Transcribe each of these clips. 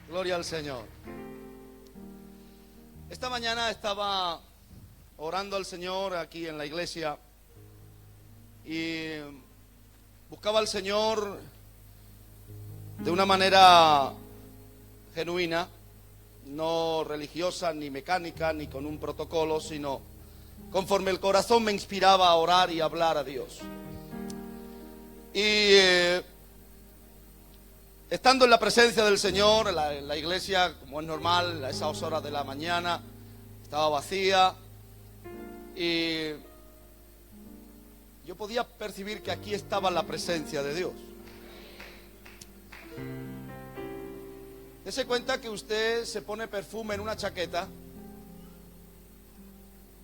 Gloria al Señor. Esta mañana estaba orando al Señor aquí en la iglesia y buscaba al Señor de una manera genuina, no religiosa, ni mecánica, ni con un protocolo, sino conforme el corazón me inspiraba a orar y hablar a Dios. Y estando en la presencia del Señor, la iglesia, como es normal, a esas horas de la mañana, estaba vacía y yo podía percibir que aquí estaba la presencia de Dios. Dese cuenta que usted se pone perfume en una chaqueta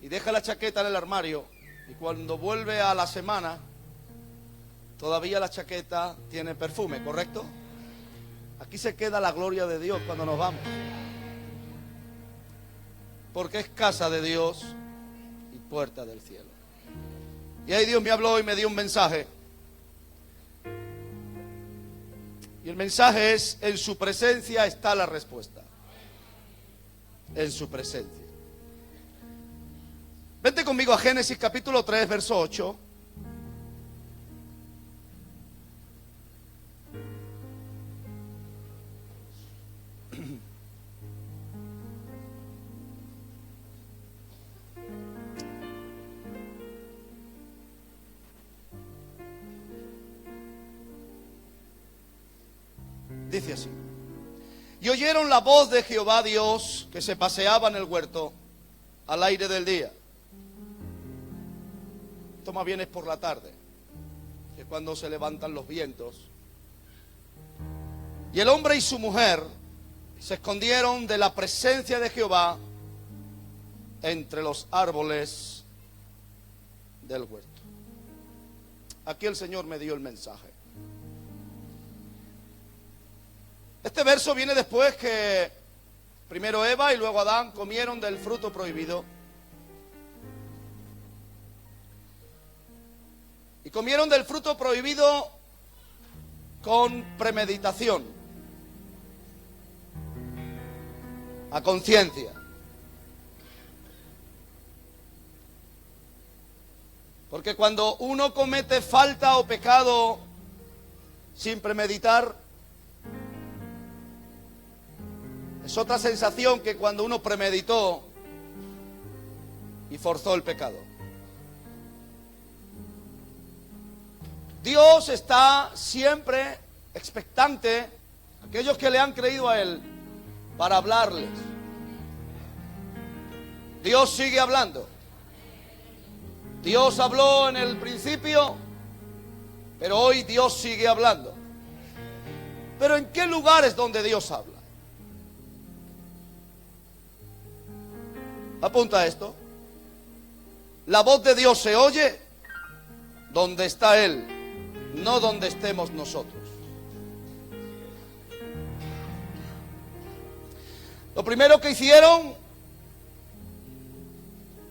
y deja la chaqueta en el armario y cuando vuelve a la semana todavía la chaqueta tiene perfume, ¿correcto? Aquí se queda la gloria de Dios cuando nos vamos, porque es casa de Dios y puerta del cielo. Y ahí Dios me habló y me dio un mensaje. Y el mensaje es: en su presencia está la respuesta. En su presencia. Vente conmigo a Génesis capítulo 3, verso 8. Dice así: y oyeron la voz de Jehová Dios que se paseaba en el huerto al aire del día. Esto más bien es por la tarde, que es cuando se levantan los vientos. Y el hombre y su mujer se escondieron de la presencia de Jehová entre los árboles del huerto. Aquí el Señor me dio el mensaje. Este verso viene después que primero Eva y luego Adán comieron del fruto prohibido. Y comieron del fruto prohibido con premeditación, a conciencia. Porque cuando uno comete falta o pecado sin premeditar, es otra sensación que cuando uno premeditó y forzó el pecado. Dios está siempre expectante, aquellos que le han creído a Él, para hablarles. Dios sigue hablando. Dios habló en el principio, pero hoy Dios sigue hablando. Pero ¿en qué lugares donde Dios habla? Apunta esto: la voz de Dios se oye donde está Él, no donde estemos nosotros. Lo primero que hicieron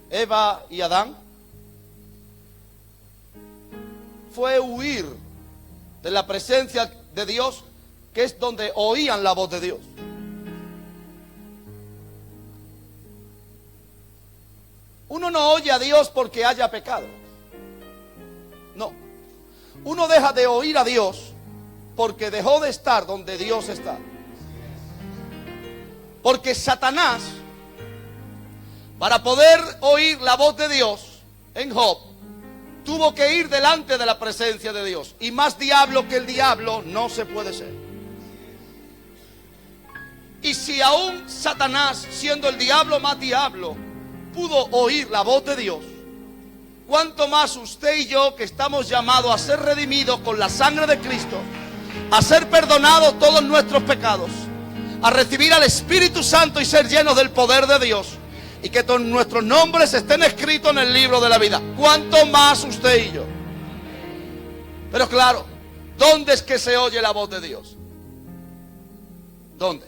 Eva y Adán fue huir de la presencia de Dios, que es donde oían la voz de Dios. Uno no oye a Dios porque haya pecado. No. Uno deja de oír a Dios porque dejó de estar donde Dios está. Porque Satanás, para poder oír la voz de Dios en Job, tuvo que ir delante de la presencia de Dios. Y más diablo que el diablo no se puede ser. Y si aún Satanás, siendo el diablo más diablo, pudo oír la voz de Dios, cuánto más usted y yo, que estamos llamados a ser redimidos con la sangre de Cristo, a ser perdonados todos nuestros pecados, a recibir al Espíritu Santo y ser llenos del poder de Dios, y que todos nuestros nombres estén escritos en el libro de la vida. Cuánto más usted y yo. Pero claro, ¿dónde es que se oye la voz de Dios? ¿Dónde?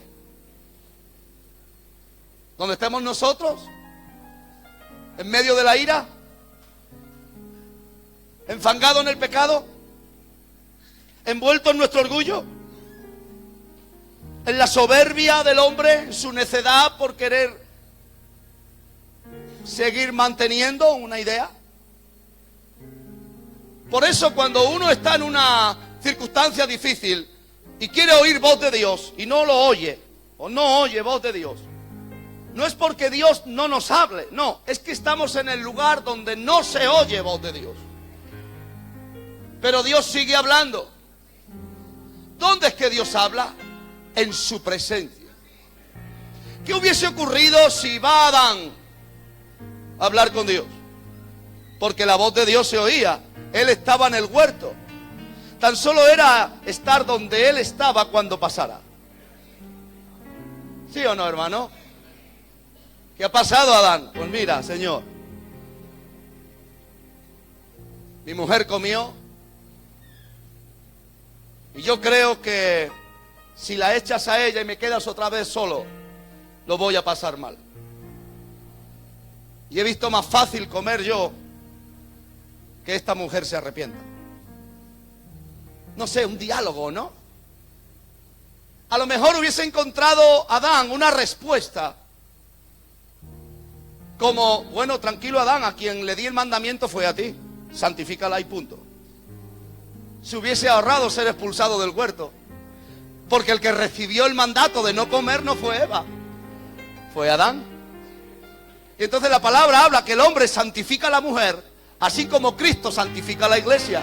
¿Dónde estemos nosotros? ¿En medio de la ira? ¿Enfangado en el pecado? ¿Envuelto en nuestro orgullo? en la soberbia del hombre, en su necedad por querer seguir manteniendo una idea. Por eso cuando uno está en una circunstancia difícil y quiere oír voz de Dios y no lo oye, o no oye voz de Dios, no es porque Dios no nos hable, no, es que estamos en el lugar donde no se oye voz de Dios. Pero Dios sigue hablando. ¿Dónde es que Dios habla? En su presencia. ¿Qué hubiese ocurrido si va Adán a hablar con Dios? Porque la voz de Dios se oía. Él estaba en el huerto. Tan solo era estar donde él estaba cuando pasara. ¿Sí o no, hermano? ¿Qué ha pasado, Adán? Pues mira, Señor, mi mujer comió y yo creo que si la echas a ella y me quedas otra vez solo, lo voy a pasar mal. Y he visto más fácil comer yo que esta mujer se arrepienta. No sé, un diálogo, ¿no? A lo mejor hubiese encontrado Adán una respuesta como, bueno, tranquilo Adán, a quien le di el mandamiento fue a ti, santifícala y punto. Se hubiese ahorrado ser expulsado del huerto, porque el que recibió el mandato de no comer no fue Eva, fue Adán. Y entonces la palabra habla que el hombre santifica a la mujer, así como Cristo santifica a la iglesia.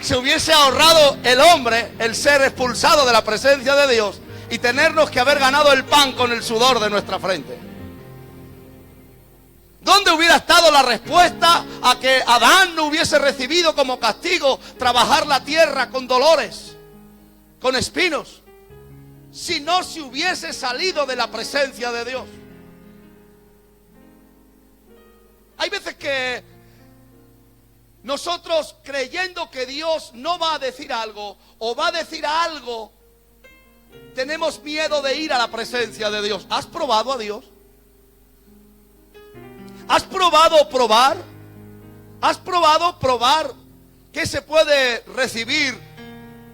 Se hubiese ahorrado el hombre el ser expulsado de la presencia de Dios y tenernos que haber ganado el pan con el sudor de nuestra frente. ¿Dónde hubiera estado la respuesta a que Adán no hubiese recibido como castigo trabajar la tierra con dolores, con espinos, si no se hubiese salido de la presencia de Dios? Hay veces que nosotros, creyendo que Dios no va a decir algo o va a decir algo, tenemos miedo de ir a la presencia de Dios. ¿Has probado a Dios? ¿Has probado probar? ¿Has probado probar qué se puede recibir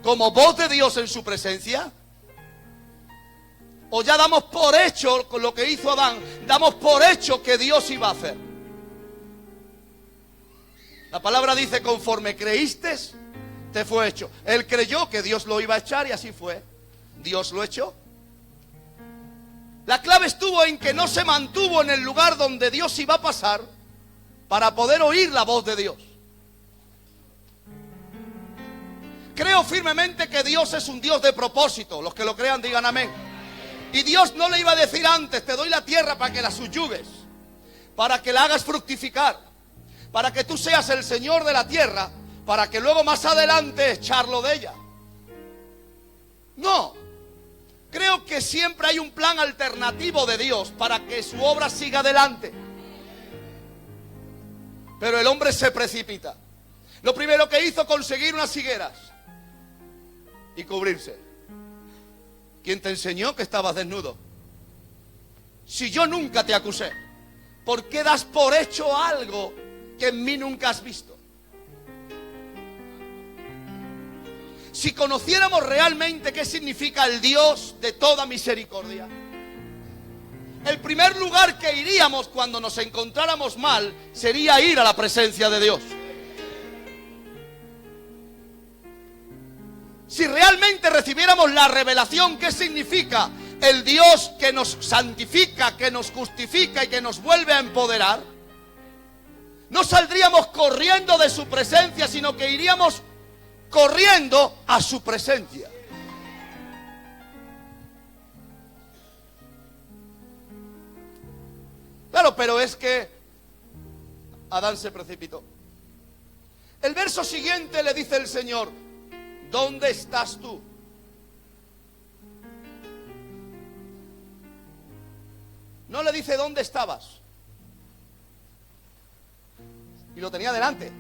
como voz de Dios en su presencia? ¿O ya damos por hecho con lo que hizo Adán? Damos por hecho que Dios iba a hacer. La palabra dice, conforme creíste, te fue hecho. Él creyó que Dios lo iba a echar y así fue. Dios lo echó. La clave estuvo en que no se mantuvo en el lugar donde Dios iba a pasar para poder oír la voz de Dios. Creo firmemente que Dios es un Dios de propósito. Los que lo crean digan amén. Y Dios no le iba a decir antes, te doy la tierra para que la subyugues, para que la hagas fructificar, para que tú seas el Señor de la tierra, para que luego más adelante echarlo de ella. No. Creo que siempre hay un plan alternativo de Dios para que su obra siga adelante. Pero el hombre se precipita. Lo primero que hizo, conseguir unas higueras y cubrirse. ¿Quién te enseñó que estabas desnudo? Si yo nunca te acusé, ¿por qué das por hecho algo que en mí nunca has visto? Si conociéramos realmente qué significa el Dios de toda misericordia, el primer lugar que iríamos cuando nos encontráramos mal sería ir a la presencia de Dios. Si realmente recibiéramos la revelación qué significa el Dios que nos santifica, que nos justifica y que nos vuelve a empoderar, no saldríamos corriendo de su presencia, sino que iríamos corriendo a su presencia. Claro, pero es que Adán se precipitó. El verso siguiente le dice el Señor, ¿dónde estás tú? No le dice dónde estabas. Y lo tenía delante.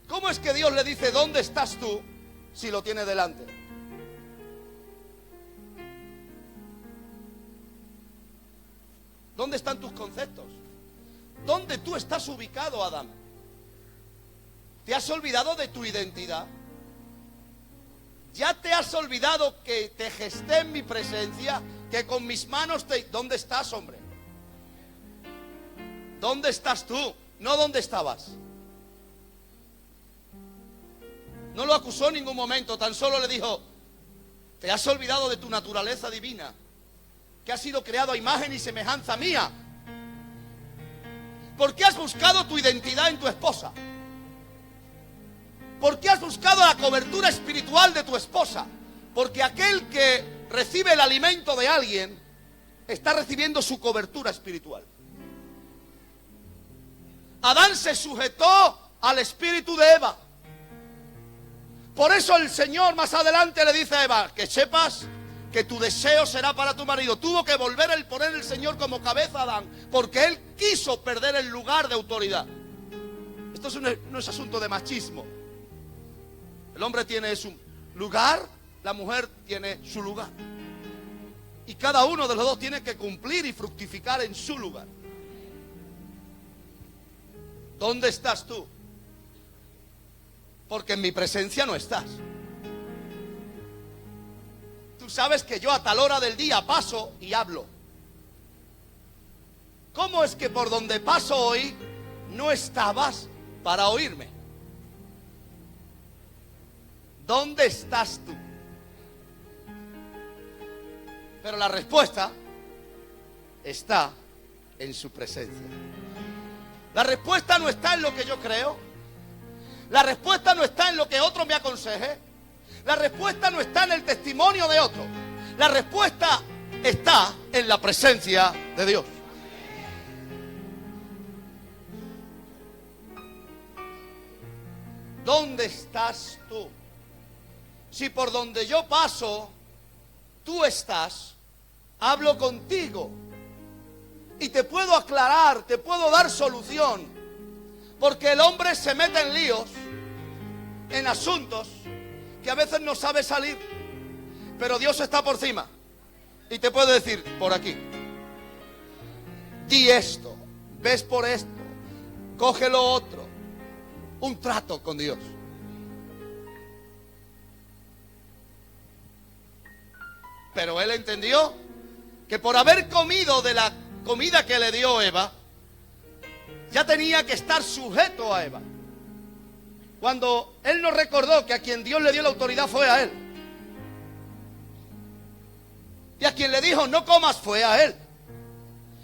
¿Cómo es que Dios le dice dónde estás tú si lo tiene delante? ¿Dónde están tus conceptos? ¿Dónde tú estás ubicado, Adán? ¿Te has olvidado de tu identidad? ¿Ya te has olvidado que te gesté en mi presencia? Que con mis manos te... ¿Dónde estás, hombre? ¿Dónde estás tú? No dónde estabas. No lo acusó en ningún momento, tan solo le dijo: te has olvidado de tu naturaleza divina, que has sido creado a imagen y semejanza mía. ¿Por qué has buscado tu identidad en tu esposa? ¿Por qué has buscado la cobertura espiritual de tu esposa? Porque aquel que recibe el alimento de alguien está recibiendo su cobertura espiritual. Adán se sujetó al espíritu de Eva. Por eso el Señor más adelante le dice a Eva: que sepas que tu deseo será para tu marido. Tuvo que volver a poner el Señor como cabeza a Adán, porque él quiso perder el lugar de autoridad. Esto no es asunto de machismo. El hombre tiene su lugar, la mujer tiene su lugar. Y cada uno de los dos tiene que cumplir y fructificar en su lugar. ¿Dónde estás tú? Porque en mi presencia no estás. Tú sabes que yo a tal hora del día paso y hablo. ¿Cómo es que por donde paso hoy no estabas para oírme? ¿Dónde estás tú? Pero la respuesta está en su presencia. La respuesta no está en lo que yo creo. La respuesta no está en lo que otro me aconseje. La respuesta no está en el testimonio de otro. La respuesta está en la presencia de Dios. ¿Dónde estás tú? Si por donde yo paso, tú estás, hablo contigo y te puedo aclarar, te puedo dar solución. Porque el hombre se mete en líos, en asuntos que a veces no sabe salir. Pero Dios está por encima y te puede decir: por aquí, di esto, ves por esto, coge lo otro. Un trato con Dios. Pero él entendió que por haber comido de la comida que le dio Eva, ya tenía que estar sujeto a Eva. Cuando él nos recordó que a quien Dios le dio la autoridad fue a él. Y a quien le dijo: no comas, fue a él.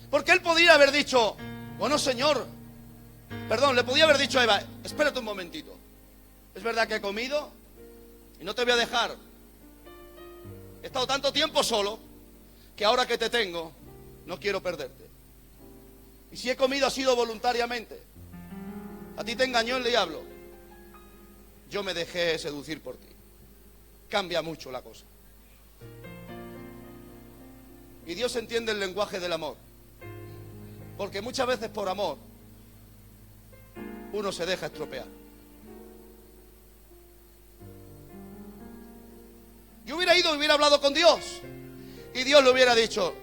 Porque él podría haber dicho: bueno, Señor, perdón, le podía haber dicho a Eva: espérate un momentito. Es verdad que he comido y no te voy a dejar. He estado tanto tiempo solo que ahora que te tengo, no quiero perderte. Y si he comido ha sido voluntariamente. A ti te engañó el diablo. Yo me dejé seducir por ti. Cambia mucho la cosa. Y Dios entiende el lenguaje del amor. Porque muchas veces por amor uno se deja estropear. Yo hubiera ido y hubiera hablado con Dios. Y Dios le hubiera dicho: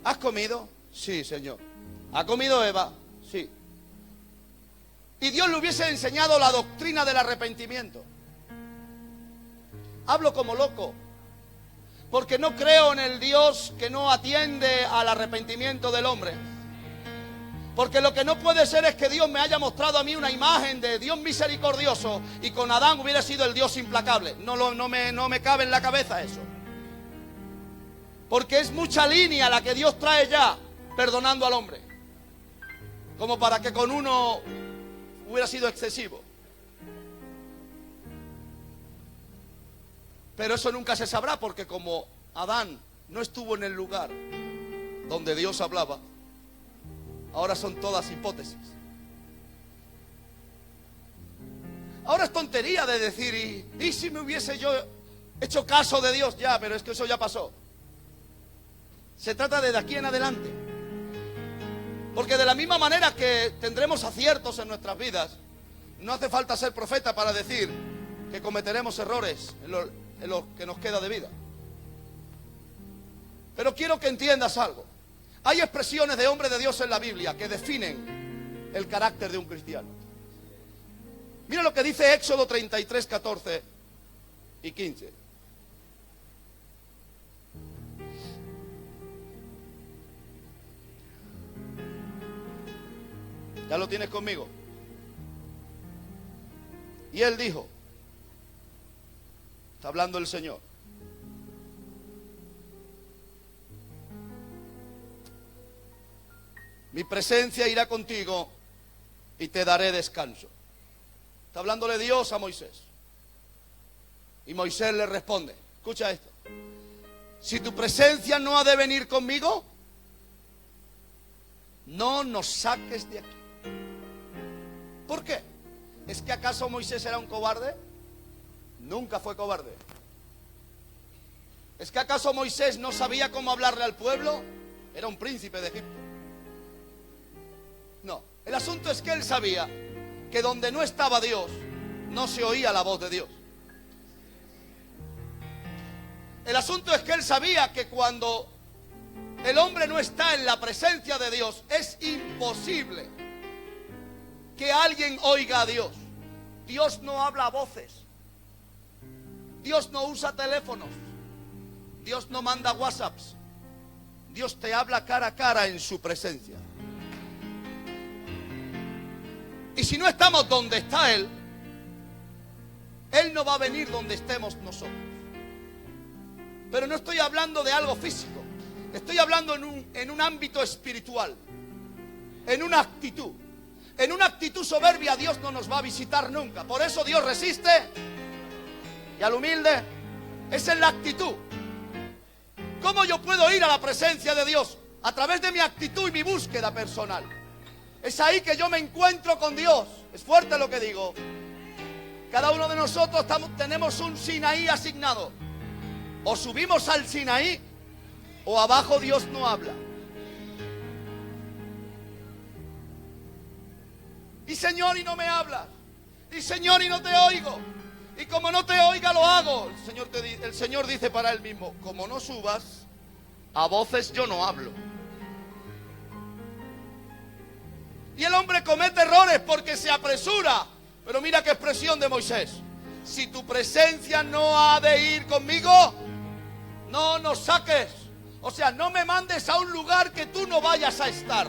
¿has comido? Sí, Señor. ¿Ha comido Eva? Sí. Y Dios le hubiese enseñado la doctrina del arrepentimiento. Hablo como loco, porque no creo en el Dios que no atiende al arrepentimiento del hombre. Porque lo que no puede ser es que Dios me haya mostrado a mí una imagen de Dios misericordioso y con Adán hubiera sido el Dios implacable. No me cabe en la cabeza eso. Porque es mucha línea la que Dios trae ya perdonando al hombre, como para que con uno hubiera sido excesivo. Pero eso nunca se sabrá, porque como Adán no estuvo en el lugar donde Dios hablaba, ahora son todas hipótesis. Ahora es tontería de decir: ¿y si me hubiese yo hecho caso de Dios? Ya, pero es que eso ya pasó. Se trata de aquí en adelante. Porque de la misma manera que tendremos aciertos en nuestras vidas, no hace falta ser profeta para decir que cometeremos errores en lo que nos queda de vida. Pero quiero que entiendas algo. Hay expresiones de hombres de Dios en la Biblia que definen el carácter de un cristiano. Mira lo que dice Éxodo 33, 14 y 15. ¿Ya lo tienes conmigo? Y él dijo, está hablando el Señor, mi presencia irá contigo y te daré descanso. Está hablándole Dios a Moisés. Y Moisés le responde, escucha esto, si tu presencia no ha de venir conmigo, no nos saques de aquí. ¿Por qué? ¿Es que acaso Moisés era un cobarde? Nunca fue cobarde. ¿Es que acaso Moisés no sabía cómo hablarle al pueblo? Era un príncipe de Egipto. No, el asunto es que él sabía que donde no estaba Dios, no se oía la voz de Dios. El asunto es que él sabía que cuando el hombre no está en la presencia de Dios, es imposible que alguien oiga a Dios. Dios no habla a voces. Dios no usa teléfonos. Dios no manda WhatsApps. Dios te habla cara a cara en su presencia. Y si no estamos donde está Él, Él no va a venir donde estemos nosotros. Pero no estoy hablando de algo físico. Estoy hablando en un ámbito espiritual. En una actitud. En una actitud soberbia Dios no nos va a visitar nunca. Por eso Dios resiste. Y al humilde es en la actitud. ¿Cómo yo puedo ir a la presencia de Dios? A través de mi actitud y mi búsqueda personal. Es ahí que yo me encuentro con Dios. Es fuerte lo que digo. Cada uno de nosotros tenemos un Sinaí asignado. O subimos al Sinaí, o abajo Dios no habla. Y Señor, y no me hablas. Y Señor, y no te oigo. Y como no te oiga, lo hago. El Señor dice para Él mismo, como no subas, a voces yo no hablo. Y el hombre comete errores porque se apresura. Pero mira qué expresión de Moisés. Si tu presencia no ha de ir conmigo, no nos saques. O sea, no me mandes a un lugar que tú no vayas a estar.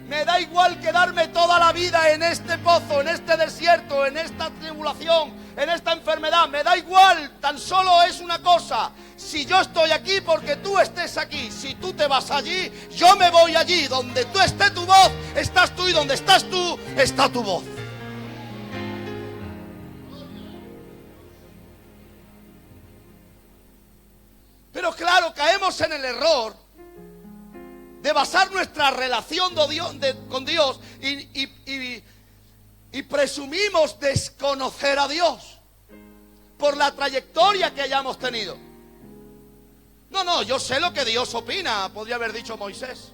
Me da igual quedarme toda la vida en este pozo, en este desierto, en esta tribulación, en esta enfermedad. Me da igual, tan solo es una cosa. Si yo estoy aquí, porque tú estés aquí. Si tú te vas allí, yo me voy allí. Donde tú esté tu voz, estás tú. Y donde estás tú, está tu voz. Pero claro, caemos en el error de basar nuestra relación con Dios y presumimos desconocer a Dios por la trayectoria que hayamos tenido. No, yo sé lo que Dios opina, podría haber dicho Moisés.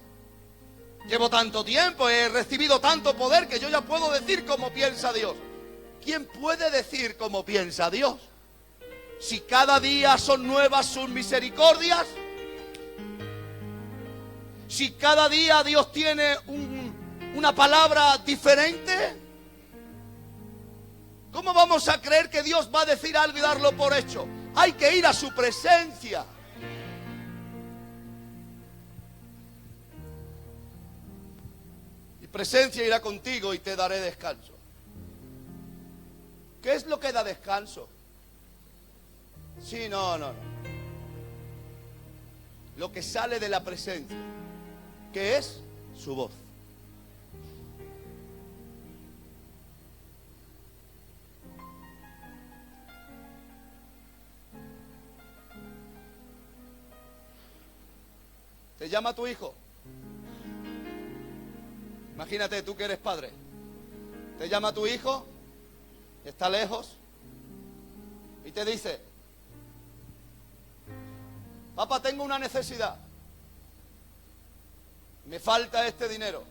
Llevo tanto tiempo, he recibido tanto poder que yo ya puedo decir cómo piensa Dios. ¿Quién puede decir cómo piensa Dios? Si cada día son nuevas sus misericordias, si cada día Dios tiene una palabra diferente, ¿cómo vamos a creer que Dios va a decir algo y darlo por hecho? Hay que ir a su presencia. Mi presencia irá contigo y te daré descanso. ¿Qué es lo que da descanso? Sí, no. Lo que sale de la presencia, que es su voz. Te llama tu hijo. Imagínate tú que eres padre. Te llama tu hijo, está lejos, y te dice: papá, tengo una necesidad. Me falta este dinero.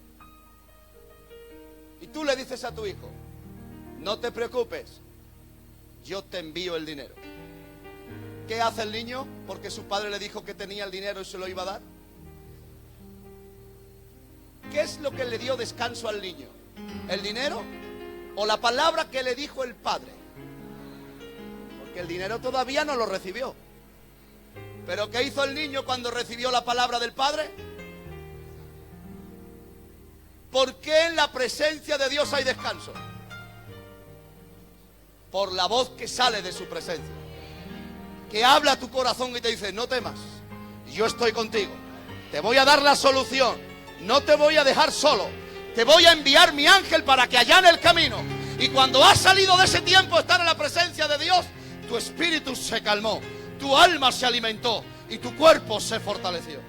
Y tú le dices a tu hijo: no te preocupes, yo te envío el dinero. ¿Qué hace el niño? Porque su padre le dijo que tenía el dinero y se lo iba a dar. ¿Qué es lo que le dio descanso al niño? ¿El dinero o la palabra que le dijo el padre? Porque el dinero todavía no lo recibió. ¿Pero qué hizo el niño cuando recibió la palabra del padre? ¿Por qué en la presencia de Dios hay descanso? Por la voz que sale de su presencia, que habla a tu corazón y te dice: no temas, yo estoy contigo, te voy a dar la solución, no te voy a dejar solo, te voy a enviar mi ángel para que allane el camino. Y cuando has salido de ese tiempo, estar en la presencia de Dios, tu espíritu se calmó, tu alma se alimentó y tu cuerpo se fortaleció.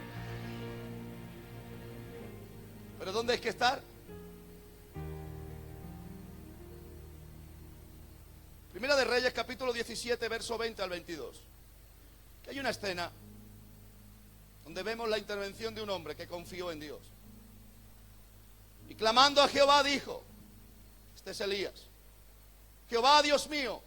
¿Pero dónde hay que estar? Primera de Reyes, capítulo 17, verso 20 al 22. Que hay una escena donde vemos la intervención de un hombre que confió en Dios. Y clamando a Jehová dijo, este es Elías: Jehová, Dios mío,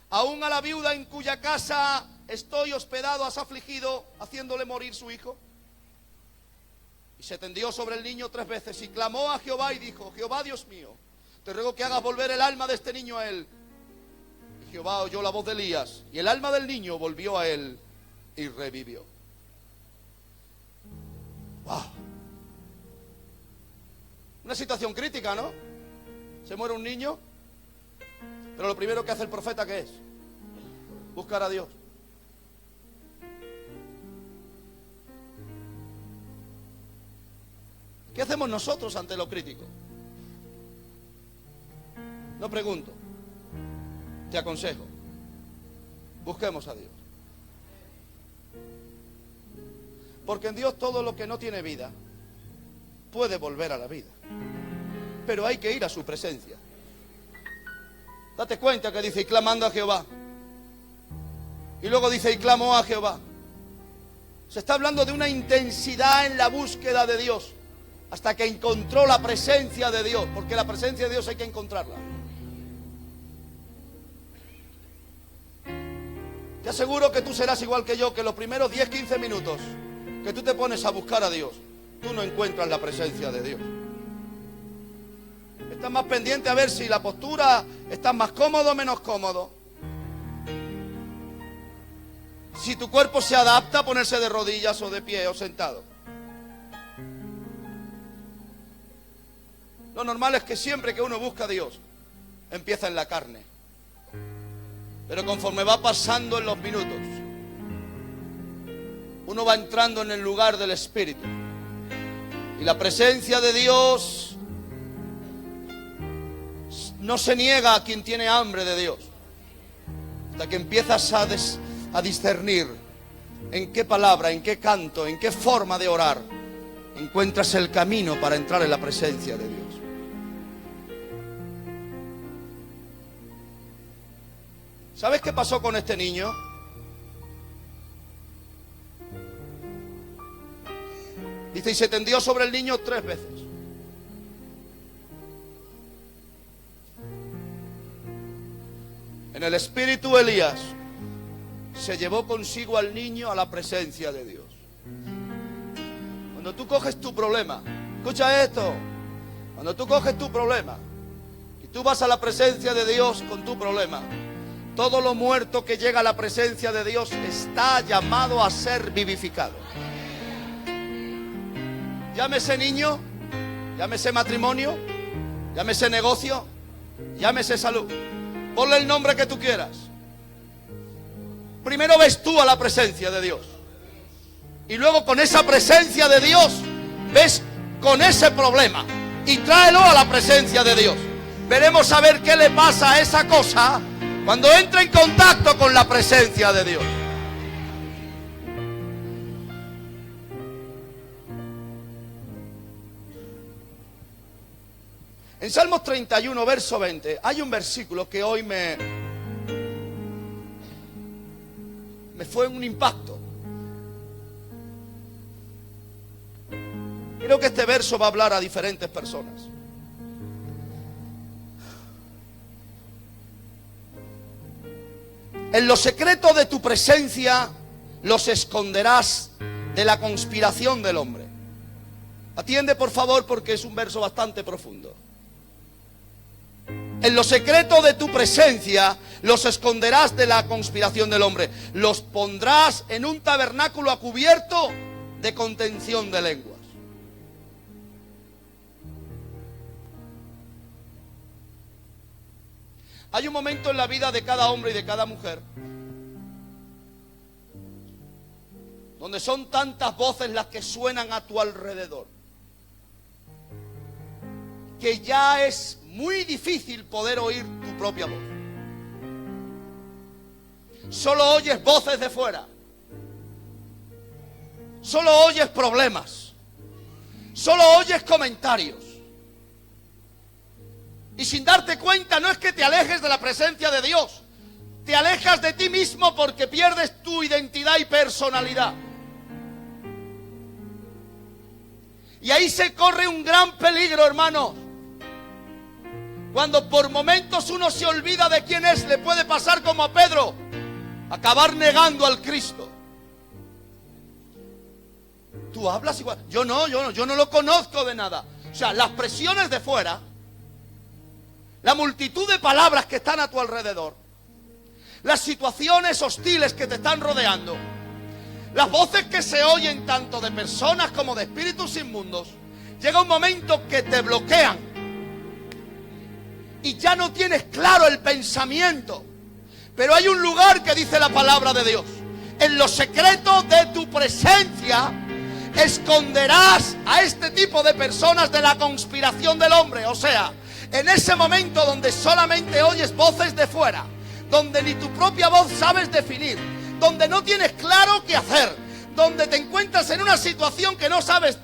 aún a la viuda en cuya casa estoy hospedado has afligido, haciéndole morir su hijo. Y se tendió sobre el niño 3 veces y clamó a Jehová y dijo: Jehová, Dios mío, te ruego que hagas volver el alma de este niño a él. Y Jehová oyó la voz de Elías, y el alma del niño volvió a él y revivió. ¡Wow! Una situación crítica, ¿no? Se muere un niño, pero lo primero que hace el profeta, ¿qué es? Buscar a Dios. ¿Qué hacemos nosotros ante lo crítico? No pregunto, te aconsejo: busquemos a Dios. Porque en Dios todo lo que no tiene vida puede volver a la vida, pero hay que ir a su presencia. Date cuenta que dice: y clamando a Jehová. Y luego dice: y clamó a Jehová. Se está hablando de una intensidad en la búsqueda de Dios, hasta que encontró la presencia de Dios, porque la presencia de Dios hay que encontrarla. Te aseguro que tú serás igual que yo, que los primeros 10-15 minutos que tú te pones a buscar a Dios, tú no encuentras la presencia de Dios. Estás más pendiente a ver si la postura, estás más cómodo o menos cómodo. Si tu cuerpo se adapta a ponerse de rodillas o de pie o sentado. Lo normal es que siempre que uno busca a Dios, empieza en la carne. Pero conforme va pasando en los minutos, uno va entrando en el lugar del Espíritu. Y la presencia de Dios no se niega a quien tiene hambre de Dios. Hasta que empiezas a discernir en qué palabra, en qué canto, en qué forma de orar encuentras el camino para entrar en la presencia de Dios. ¿Sabes qué pasó con este niño? Dice: y se tendió sobre el niño 3 veces. En el espíritu Elías se llevó consigo al niño a la presencia de Dios. Cuando tú coges tu problema, escucha esto, cuando tú coges tu problema y tú vas a la presencia de Dios con tu problema, todo lo muerto que llega a la presencia de Dios está llamado a ser vivificado. Llámese niño, llámese matrimonio, llámese negocio, llámese salud. Ponle el nombre que tú quieras. Primero ves tú a la presencia de Dios. Y luego con esa presencia de Dios, ves con ese problema. Y tráelo a la presencia de Dios. Veremos a ver qué le pasa a esa cosa cuando entre en contacto con la presencia de Dios. En Salmos 31, verso 20, hay un versículo que hoy me fue un impacto. Creo que este verso va a hablar a diferentes personas. En lo secreto de tu presencia los esconderás de la conspiración del hombre. Atiende por favor, porque es un verso bastante profundo. En lo secreto de tu presencia los esconderás de la conspiración del hombre. Los pondrás en un tabernáculo a cubierto de contención de lenguas. Hay un momento en la vida de cada hombre y de cada mujer donde son tantas voces las que suenan a tu alrededor, que ya es muy difícil poder oír tu propia voz. Solo oyes voces de fuera. Solo oyes problemas. Solo oyes comentarios. Y sin darte cuenta, no es que te alejes de la presencia de Dios. Te alejas de ti mismo porque pierdes tu identidad y personalidad. Y ahí se corre un gran peligro, hermano. Cuando por momentos uno se olvida de quién es, le puede pasar como a Pedro, acabar negando al Cristo. Tú hablas igual. Yo no lo conozco de nada. O sea, las presiones de fuera, la multitud de palabras que están a tu alrededor, las situaciones hostiles que te están rodeando, las voces que se oyen tanto de personas como de espíritus inmundos, llega un momento que te bloquean y ya no tienes claro el pensamiento. Pero hay un lugar que dice la palabra de Dios: en lo secreto de tu presencia esconderás a este tipo de personas de la conspiración del hombre. O sea, en ese momento donde solamente oyes voces de fuera, donde ni tu propia voz sabes definir, donde no tienes claro qué hacer, donde te encuentras en una situación que no sabes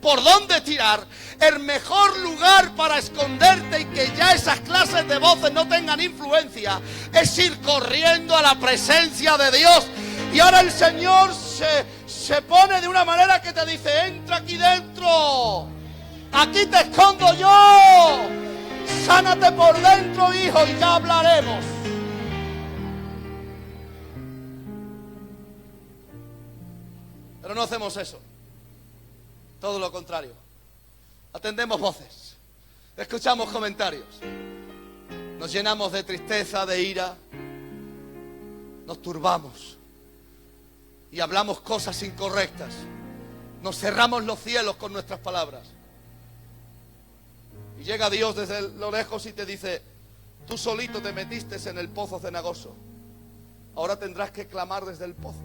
por dónde tirar, el mejor lugar para esconderte y que ya esas clases de voces no tengan influencia es ir corriendo a la presencia de Dios. Y ahora el Señor se pone de una manera que te dice: entra aquí dentro, aquí te escondo yo, sánate por dentro, hijo, y ya hablaremos. Pero no hacemos eso. Todo lo contrario. Atendemos voces, escuchamos comentarios, nos llenamos de tristeza, de ira, nos turbamos y hablamos cosas incorrectas. Nos cerramos los cielos con nuestras palabras. Y llega Dios desde lo lejos y te dice: tú solito te metiste en el pozo cenagoso, ahora tendrás que clamar desde el pozo.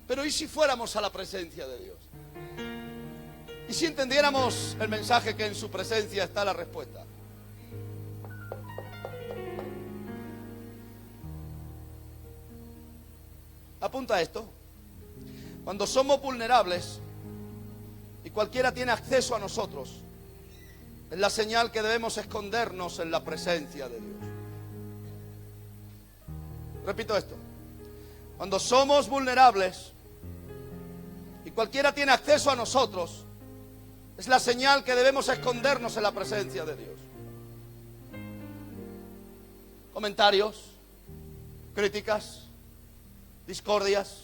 Pero ¿y si fuéramos a la presencia de Dios? ¿Y si entendiéramos el mensaje que en su presencia está la respuesta? Apunta esto. Cuando somos vulnerables y cualquiera tiene acceso a nosotros, es la señal que debemos escondernos en la presencia de Dios. Repito esto. Cuando somos vulnerables y cualquiera tiene acceso a nosotros, es la señal que debemos escondernos en la presencia de Dios. Comentarios, críticas, discordias,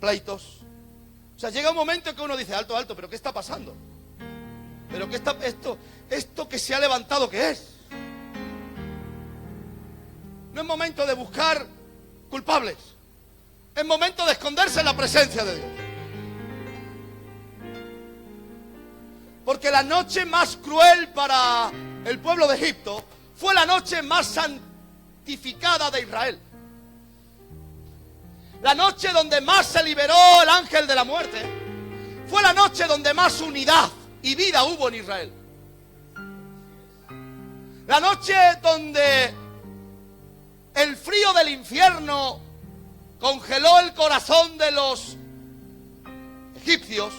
pleitos. O sea, llega un momento que uno dice: alto, alto, ¿pero qué está pasando? ¿Pero qué está esto que se ha levantado, qué es? No es momento de buscar culpables. Es momento de esconderse en la presencia de Dios. Porque la noche más cruel para el pueblo de Egipto fue la noche más santificada de Israel. La noche donde más se liberó el ángel de la muerte fue la noche donde más unidad y vida hubo en Israel. La noche donde el frío del infierno congeló el corazón de los egipcios.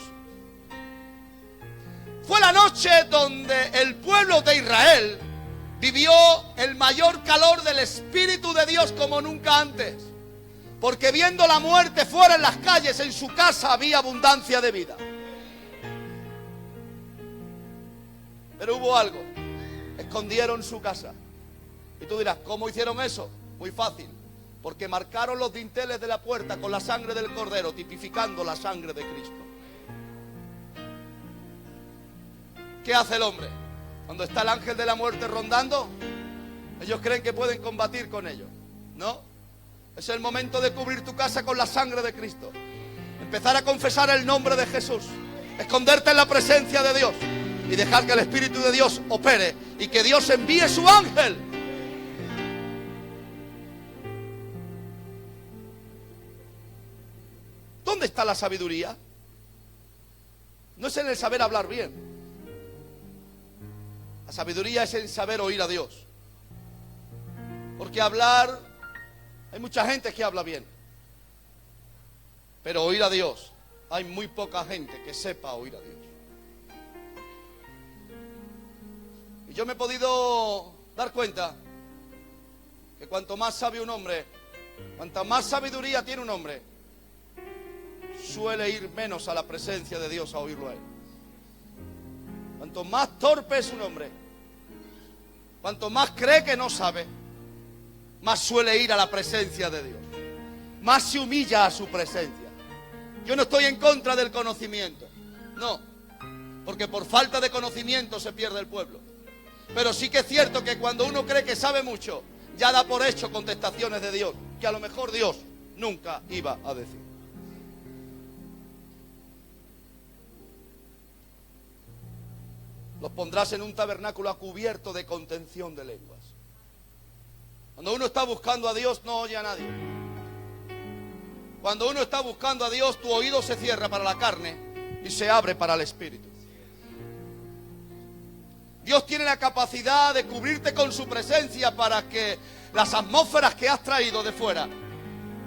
Fue la noche donde el pueblo de Israel vivió el mayor calor del Espíritu de Dios como nunca antes. Porque viendo la muerte fuera en las calles, en su casa había abundancia de vida. Pero hubo algo: escondieron su casa. Y tú dirás: ¿cómo hicieron eso? Muy fácil. Porque marcaron los dinteles de la puerta con la sangre del Cordero, tipificando la sangre de Cristo. ¿Qué hace el hombre? Cuando está el ángel de la muerte rondando, ellos creen que pueden combatir con ellos. No. Es el momento de cubrir tu casa con la sangre de Cristo. Empezar a confesar el nombre de Jesús. Esconderte en la presencia de Dios. y dejar que el Espíritu de Dios opere y que Dios envíe su ángel. ¿Dónde está la sabiduría? No es en el saber hablar bien. La sabiduría es en saber oír a Dios. Porque hablar, hay mucha gente que habla bien, pero oír a Dios, hay muy poca gente que sepa oír a Dios. Y yo me he podido dar cuenta que cuanto más sabe un hombre, cuanta más sabiduría tiene un hombre, suele ir menos a la presencia de Dios a oírlo a Él. Cuanto más torpe es un hombre, cuanto más cree que no sabe, más suele ir a la presencia de Dios, más se humilla a su presencia. Yo no estoy en contra del conocimiento, no, porque por falta de conocimiento se pierde el pueblo. Pero sí que es cierto que cuando uno cree que sabe mucho, ya da por hecho contestaciones de Dios, que a lo mejor Dios nunca iba a decir. Los pondrás en un tabernáculo cubierto de contención de lenguas. Cuando uno está buscando a Dios, no oye a nadie. Cuando uno está buscando a Dios, tu oído se cierra para la carne y se abre para el Espíritu. Dios tiene la capacidad de cubrirte con su presencia para que las atmósferas que has traído de fuera,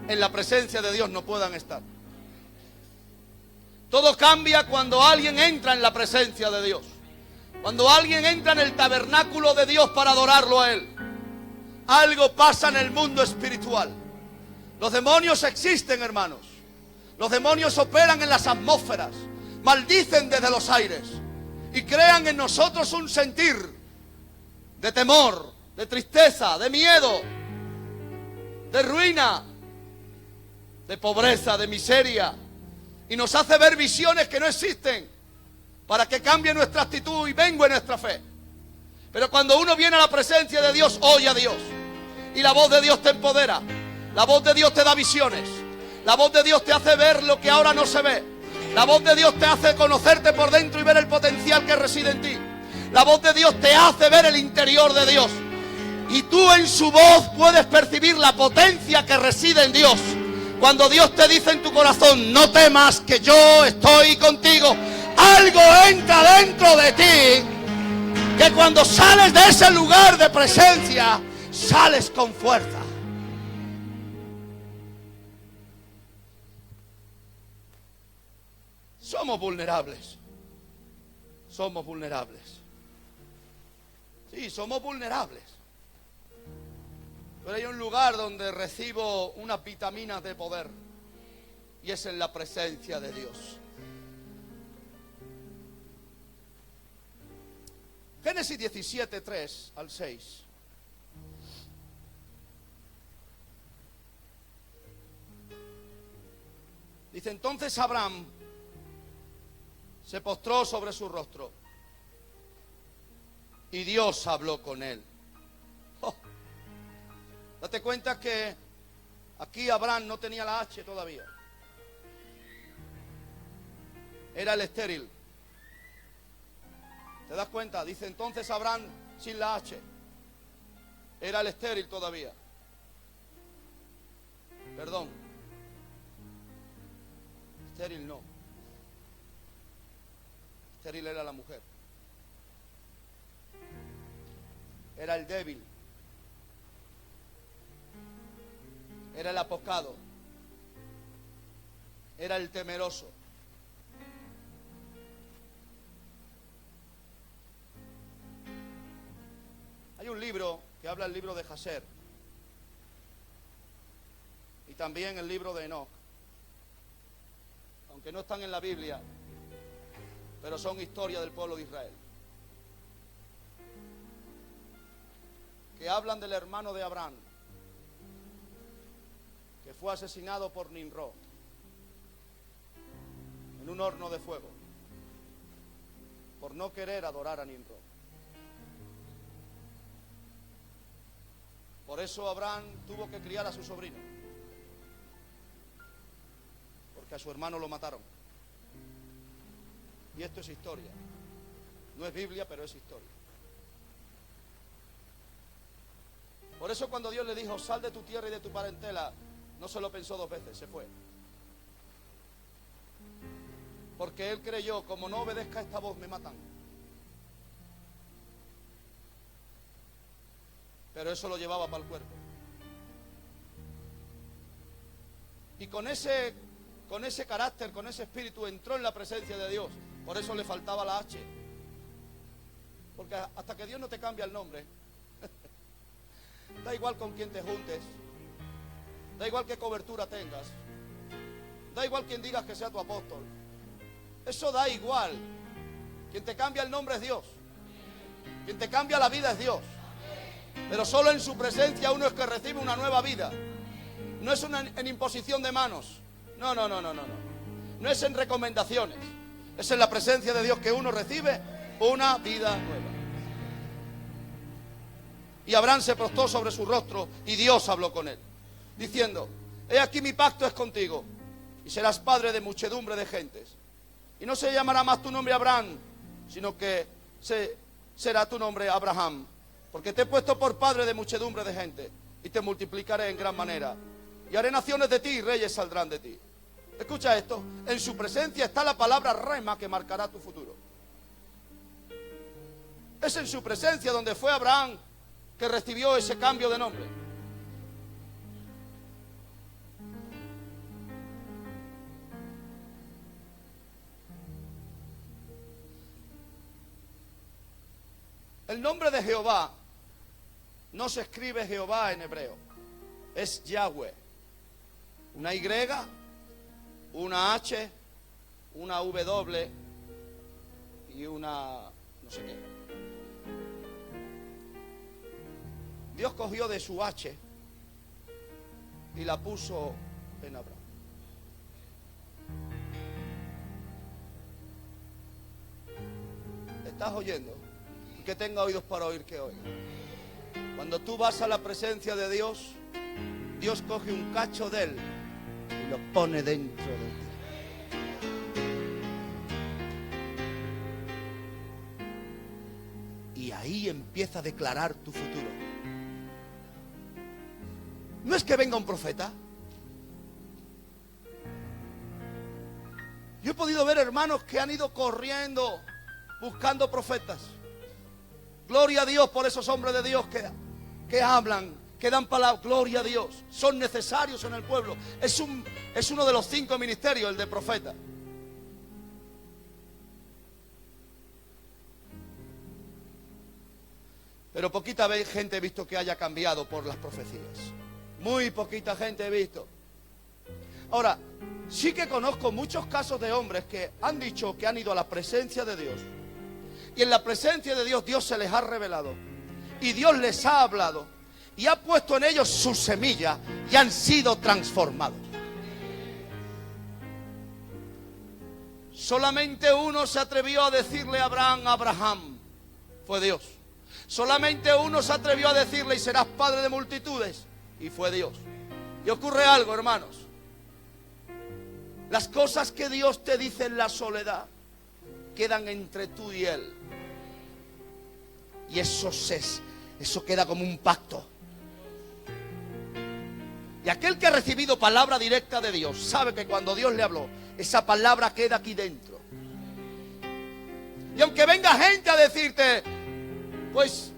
en la presencia de Dios, no puedan estar. Todo cambia cuando alguien entra en la presencia de Dios. Cuando alguien entra en el tabernáculo de Dios para adorarlo a Él. Algo pasa en el mundo espiritual. Los demonios existen, hermanos. Los demonios operan en las atmósferas, maldicen desde los aires y crean en nosotros un sentir de temor, de tristeza, de miedo, de ruina, de pobreza, de miseria, y nos hace ver visiones que no existen para que cambie nuestra actitud y vengue nuestra fe. Pero cuando uno viene a la presencia de Dios, oye a Dios. Y la voz de Dios te empodera. La voz de Dios te da visiones. La voz de Dios te hace ver lo que ahora no se ve. La voz de Dios te hace conocerte por dentro y ver el potencial que reside en ti. La voz de Dios te hace ver el interior de Dios. Y tú en su voz puedes percibir la potencia que reside en Dios. Cuando Dios te dice en tu corazón, no temas que yo estoy contigo. Algo entra dentro de ti, que cuando sales de ese lugar de presencia, sales con fuerza. Somos vulnerables. Somos vulnerables. Sí, somos vulnerables. Pero hay un lugar donde recibo unas vitaminas de poder, y es en la presencia de Dios. Génesis 17, 3 al 6. Dice, entonces Abraham se postró sobre su rostro y Dios habló con él. Oh, date cuenta que aquí Abraham no tenía la H todavía. Era el estéril. ¿Te das cuenta? Dice entonces Abraham sin la H. Era el estéril todavía. Perdón. Estéril no. Estéril era la mujer. Era el débil. Era el apocado. Era el temeroso. Hay un libro que habla el libro de Jaser y también el libro de Enoc, aunque no están en la Biblia, pero son historia del pueblo de Israel, que hablan del hermano de Abraham, que fue asesinado por Nimrod en un horno de fuego por no querer adorar a Nimrod. Por eso Abraham tuvo que criar a su sobrino, porque a su hermano lo mataron. Y esto es historia. No es Biblia, pero es historia. Por eso cuando Dios le dijo, sal de tu tierra y de tu parentela, no se lo pensó 2 veces, se fue. Porque él creyó, como no obedezca esta voz, me matan. Pero eso lo llevaba para el cuerpo. Y con ese carácter, con ese espíritu, entró en la presencia de Dios. Por eso le faltaba la H. Porque hasta que Dios no te cambia el nombre, da igual con quién te juntes, da igual qué cobertura tengas, da igual quien digas que sea tu apóstol. Eso da igual. Quien te cambia el nombre es Dios. Quien te cambia la vida es Dios. Pero solo en su presencia uno es que recibe una nueva vida. No es en imposición de manos. No. No es en recomendaciones. Es en la presencia de Dios que uno recibe una vida nueva. Y Abraham se postró sobre su rostro y Dios habló con él, diciendo, he aquí mi pacto es contigo, y serás padre de muchedumbre de gentes. Y no se llamará más tu nombre Abraham, sino que será tu nombre Abraham, porque te he puesto por padre de muchedumbre de gente, y te multiplicaré en gran manera. Y haré naciones de ti, y reyes saldrán de ti. Escucha esto, en su presencia está la palabra rema que marcará tu futuro. Es en su presencia donde fue Abraham que recibió ese cambio de nombre. El nombre de Jehová no se escribe Jehová en hebreo, es Yahweh. Una Y, una H, una W y una no sé qué. Dios cogió de su H y la puso en Abraham. ¿Estás oyendo? Que tenga oídos para oír, que oiga. Cuando tú vas a la presencia de Dios, Dios coge un cacho de él y lo pone dentro de ti. Y ahí empieza a declarar tu futuro. No es que venga un profeta. Yo he podido ver hermanos que han ido corriendo buscando profetas. Gloria a Dios por esos hombres de Dios que hablan, que dan palabra. Gloria a Dios. Son necesarios en el pueblo. Es uno de los 5 ministerios, el de profeta. Pero poquita gente he visto que haya cambiado por las profecías. Muy poquita gente he visto. Ahora, sí que conozco muchos casos de hombres que han dicho que han ido a la presencia de Dios. Y en la presencia de Dios, Dios se les ha revelado. Y Dios les ha hablado. Y ha puesto en ellos su semilla. Y han sido transformados. Solamente uno se atrevió a decirle a Abraham. Fue Dios. Solamente uno se atrevió a decirle, y serás padre de multitudes. Y fue Dios. Y ocurre algo, hermanos. Las cosas que Dios te dice en la soledad quedan entre tú y Él. Y eso queda como un pacto. Y aquel que ha recibido palabra directa de Dios sabe que cuando Dios le habló, esa palabra queda aquí dentro. Y aunque venga gente a decirte, pues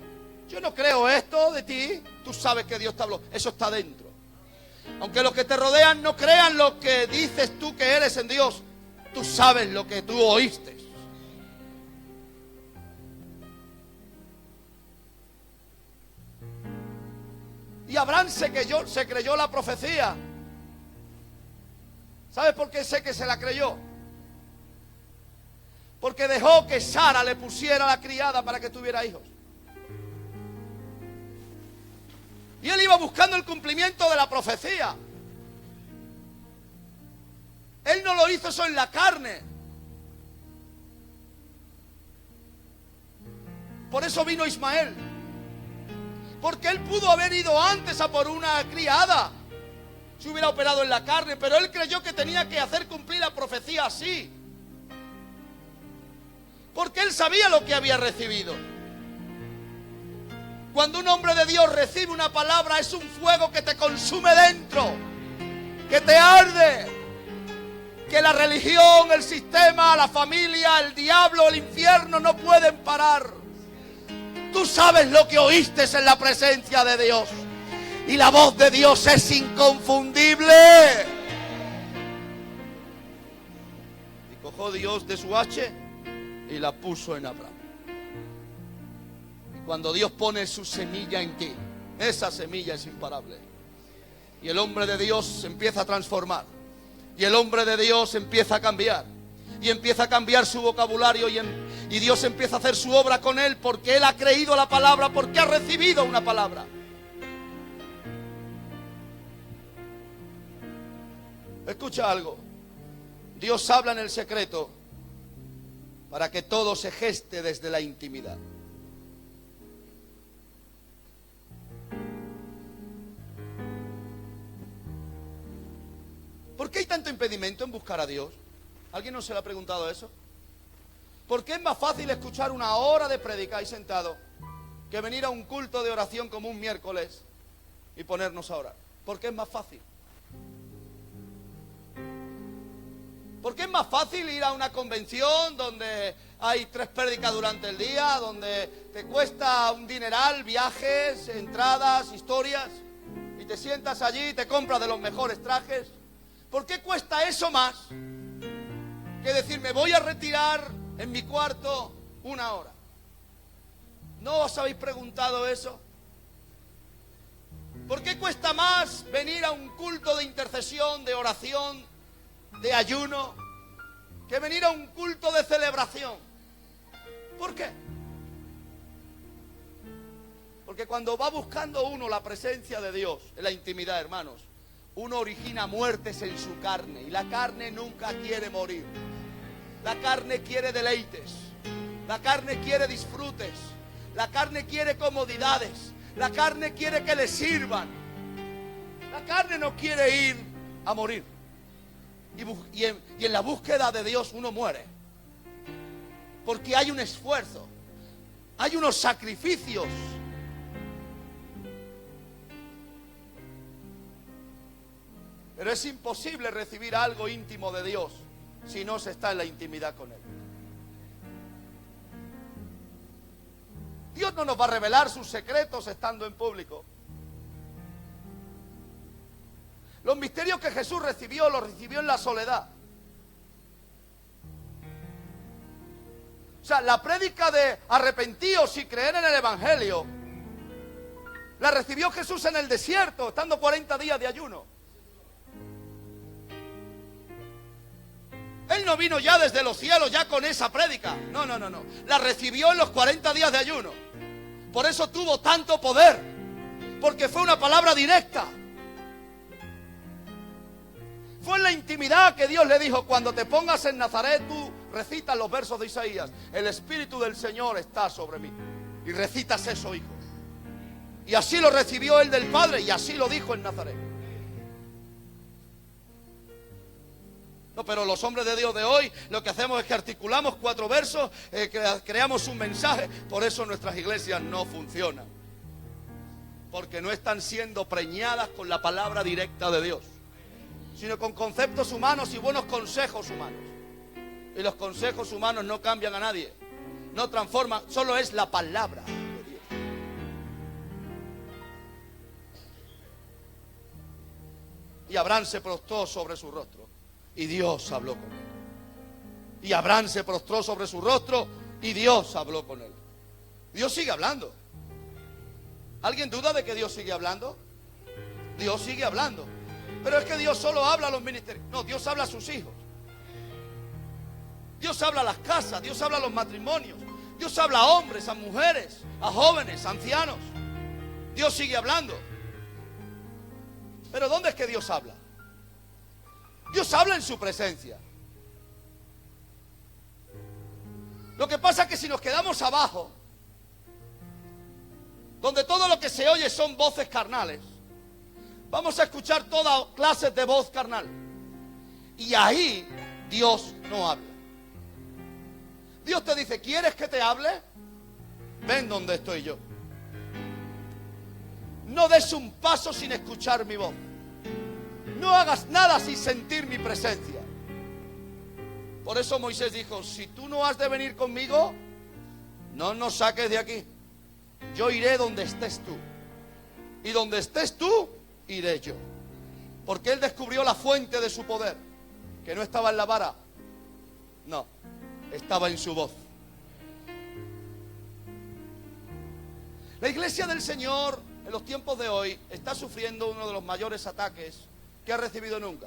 yo no creo esto de ti, tú sabes que Dios te habló. Eso está dentro. Aunque los que te rodean no crean lo que dices tú que eres en Dios, tú sabes lo que tú oíste. Y Abraham se creyó la profecía. ¿Sabes por qué sé que se la creyó? Porque dejó que Sara le pusiera la criada para que tuviera hijos. Y él iba buscando el cumplimiento de la profecía. Él no lo hizo eso en la carne. Por eso vino Ismael. Porque él pudo haber ido antes a por una criada. Se hubiera operado en la carne. Pero él creyó que tenía que hacer cumplir la profecía así. porque él sabía lo que había recibido. Cuando un hombre de Dios recibe una palabra, es un fuego que te consume dentro, que te arde, que la religión, el sistema, la familia, el diablo, el infierno no pueden parar. Tú sabes lo que oíste en la presencia de Dios, y la voz de Dios es inconfundible. Y cogió Dios de su hache y la puso en Abraham. Cuando Dios pone su semilla en ti, esa semilla es imparable. Y el hombre de Dios se empieza a transformar. Y el hombre de Dios empieza a cambiar. Y empieza a cambiar su vocabulario. Y Dios empieza a hacer su obra con él, porque él ha creído la palabra, porque ha recibido una palabra. Escucha algo. Dios habla en el secreto para que todo se geste desde la intimidad. ¿Por qué hay tanto impedimento en buscar a Dios? ¿Alguien no se le ha preguntado eso? ¿Por qué es más fácil escuchar una hora de prédica ahí sentado que venir a un culto de oración como un miércoles y ponernos a orar? ¿Por qué es más fácil? ¿Por qué es más fácil ir a una convención donde hay 3 prédicas durante el día, donde te cuesta un dineral, viajes, entradas, historias, y te sientas allí y te compras de los mejores trajes? ¿Por qué cuesta eso más que decir, me voy a retirar en mi cuarto 1 hora? ¿No os habéis preguntado eso? ¿Por qué cuesta más venir a un culto de intercesión, de oración, de ayuno, que venir a un culto de celebración? ¿Por qué? Porque cuando va buscando uno la presencia de Dios en la intimidad, hermanos, uno origina muertes en su carne, y la carne nunca quiere morir. La carne quiere deleites, la carne quiere disfrutes, la carne quiere comodidades, la carne quiere que le sirvan. La carne no quiere ir a morir. Y en la búsqueda de Dios uno muere, porque hay un esfuerzo, hay unos sacrificios. Pero es imposible recibir algo íntimo de Dios si no se está en la intimidad con Él. Dios no nos va a revelar sus secretos estando en público. Los misterios que Jesús recibió, los recibió en la soledad. O sea, la prédica de arrepentíos y creer en el Evangelio, la recibió Jesús en el desierto, estando 40 días de ayuno. Él no vino ya desde los cielos ya con esa prédica. No. La recibió en los 40 días de ayuno. Por eso tuvo tanto poder, porque fue una palabra directa. Fue en la intimidad que Dios le dijo, cuando te pongas en Nazaret, tú recitas los versos de Isaías. El Espíritu del Señor está sobre mí. Y recitas eso, hijo. Y así lo recibió él del Padre, y así lo dijo en Nazaret. No, pero los hombres de Dios de hoy lo que hacemos es que articulamos 4 versos, creamos un mensaje. Por eso nuestras iglesias no funcionan, porque no están siendo preñadas con la palabra directa de Dios, sino con conceptos humanos y buenos consejos humanos. Y los consejos humanos no cambian a nadie, no transforman, solo es la palabra de Dios. Y Abraham se prostró sobre su rostro y Dios habló con él. Y Abraham se prostró sobre su rostro y Dios habló con él. Dios sigue hablando. ¿Alguien duda de que Dios sigue hablando? Dios sigue hablando. Pero es que Dios solo habla a los ministerios. No, Dios habla a sus hijos. Dios habla a las casas, Dios habla a los matrimonios. Dios habla a hombres, a mujeres, a jóvenes, a ancianos. Dios sigue hablando. Pero ¿dónde es que Dios habla? Dios habla en su presencia. Lo que pasa es que si nos quedamos abajo, donde todo lo que se oye son voces carnales, vamos a escuchar toda clase de voz carnal. Y ahí Dios no habla. Dios te dice, ¿quieres que te hable? Ven donde estoy yo. No des un paso sin escuchar mi voz. No hagas nada sin sentir mi presencia. Por eso Moisés dijo, si tú no has de venir conmigo, no nos saques de aquí. Yo iré donde estés tú. Y donde estés tú, iré yo. Porque él descubrió la fuente de su poder, que no estaba en la vara. No, estaba en su voz. La iglesia del Señor en los tiempos de hoy está sufriendo uno de los mayores ataques que ha recibido nunca.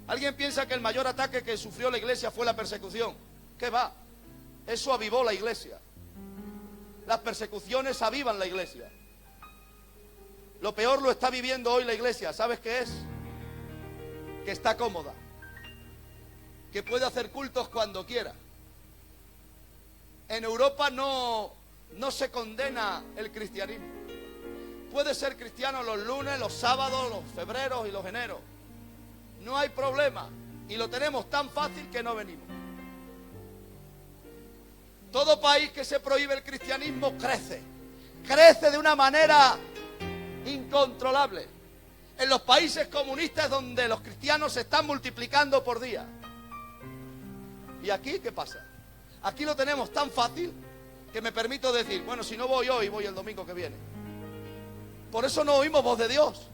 ¿Alguien piensa que el mayor ataque que sufrió la iglesia fue la persecución? ¿Qué va? Eso avivó la iglesia. Las persecuciones avivan la iglesia. Lo peor lo está viviendo hoy la iglesia. ¿Sabes qué es? Que está cómoda, que puede hacer cultos cuando quiera. En Europa no se condena el cristianismo. Puede ser cristiano los lunes, los sábados, los febreros y los eneros. No hay problema. Y lo tenemos tan fácil que no venimos. Todo país que se prohíbe el cristianismo crece. Crece de una manera incontrolable. En los países comunistas donde los cristianos se están multiplicando por día. ¿Y aquí qué pasa? Aquí lo tenemos tan fácil que me permito decir, bueno, si no voy hoy, voy el domingo que viene. Por eso no oímos voz de Dios.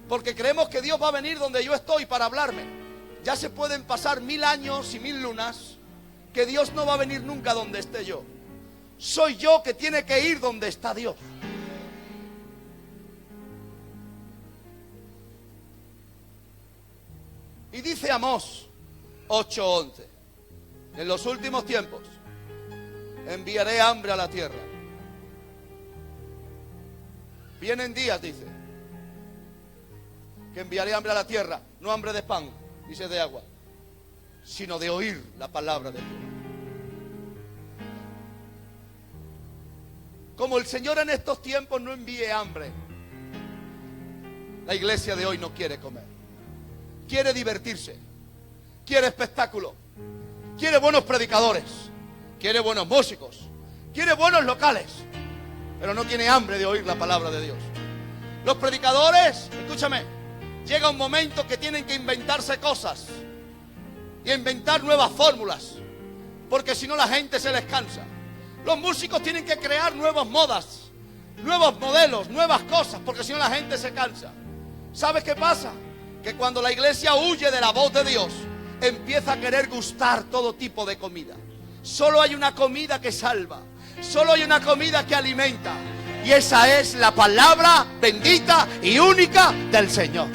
Porque creemos que Dios va a venir donde yo estoy para hablarme. Ya se pueden pasar 1000 años y 1000 lunas que Dios no va a venir nunca donde esté yo. Soy yo que tiene que ir donde está Dios. Y dice Amós 8:11, en los últimos tiempos enviaré hambre a la tierra. Vienen días, dice, que enviaré hambre a la tierra, no hambre de pan, ni sed de agua, sino de oír la palabra de Dios. Como el Señor en estos tiempos no envíe hambre, la iglesia de hoy no quiere comer. Quiere divertirse, quiere espectáculo, quiere buenos predicadores, quiere buenos músicos, quiere buenos locales, pero no tiene hambre de oír la palabra de Dios. Los predicadores, escúchame, llega un momento que tienen que inventarse cosas y inventar nuevas fórmulas, porque si no la gente se les cansa. Los músicos tienen que crear nuevas modas, nuevos modelos, nuevas cosas, porque si no la gente se cansa. ¿Sabes qué pasa? Que cuando la iglesia huye de la voz de Dios, empieza a querer gustar todo tipo de comida. Solo hay una comida que salva, solo hay una comida que alimenta, y esa es la palabra bendita y única del Señor.